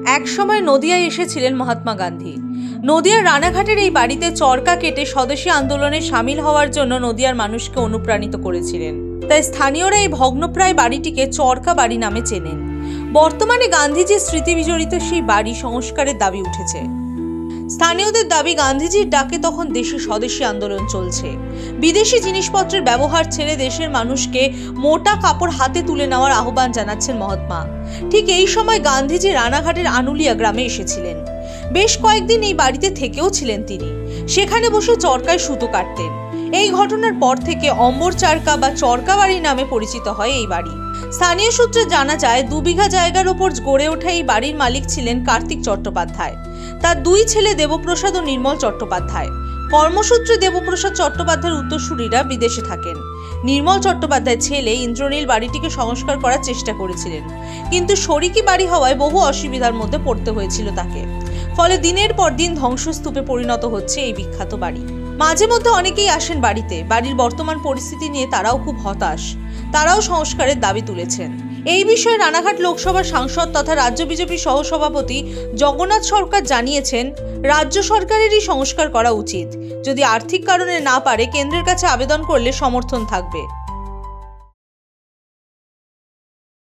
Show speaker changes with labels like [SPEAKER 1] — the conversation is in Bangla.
[SPEAKER 1] এক সময় নদিয়ায় এসেছিলেন মহাত্মা গান্ধী। নদিয়ার রানাঘাটের এই বাড়িতে চরকা কেটে স্বদেশী আন্দোলনে সামিল হওয়ার জন্য নদিয়ার মানুষকে অনুপ্রাণিত করেছিলেন। তাই স্থানীয়রা এই ভগ্নপ্রায় বাড়িটিকে চরকা বাড়ি নামে চেনেন। বর্তমানে গান্ধীজির স্মৃতি বিজড়িত সেই বাড়ি সংস্কারের দাবি উঠেছে। স্থানীয়দের দাবি, গান্ধীজির ডাকে তখন দেশে স্বদেশী আন্দোলন চলছে। বিদেশি জিনিসপত্রের ব্যবহার ছেড়ে দেশের মানুষকে মোটা কাপড় হাতে তুলে নেওয়ার আহ্বান জানাচ্ছেন মহাত্মা। ঠিক এই সময় গান্ধীজি রানাঘাটের আনুলিয়া গ্রামে এসেছিলেন। বেশ কয়েকদিন এই বাড়িতে থেকেও ছিলেন তিনি। সেখানে বসে চরকায় সুতো কাটতেন। এই ঘটনার পর থেকে অম্বর চারকা বা চরকা বাড়ি নামে পরিচিত হয় এই বাড়ি। স্থানীয় সূত্রে জানা যায়, 2 বিঘা জায়গার ওপর গড়ে ওঠা এই বাড়ির মালিক ছিলেন কার্তিক চট্টোপাধ্যায়। তার 2 ছেলে দেবপ্রসাদ ও নির্মল চট্টোপাধ্যায়। কর্মসূত্রে দেবপ্রসাদ চট্টোপাধ্যায়ের উত্তরসূরিরা বিদেশে থাকেন। নির্মল চট্টোপাধ্যায়ের ছেলে ইন্দ্রনীল বাড়িটিকে সংস্কার করার চেষ্টা করেছিলেন, কিন্তু শরিকি বাড়ি হওয়ায় বহু অসুবিধার মধ্যে পড়তে হয়েছিল তাকে। ফলে দিনের পর দিন ধ্বংসস্তূপে পরিণত হচ্ছে এই বিখ্যাত বাড়ি। মাঝে মধ্যে অনেকেই আসেন বাড়িতে। বাড়ির বর্তমান পরিস্থিতি নিয়ে তারাও খুব হতাশ। তারাও সংস্কারের দাবি তুলেছেন। এই বিষয়ে রানাঘাট লোকসভার সাংসদ তথা রাজ্য বিজেপি সহসভাপতি জগন্নাথ সরকার জানিয়েছেন, রাজ্য সরকারেরই সংস্কার করা উচিত। যদি আর্থিক কারণে না পারে, কেন্দ্রের কাছে আবেদন করলে সমর্থন থাকবে।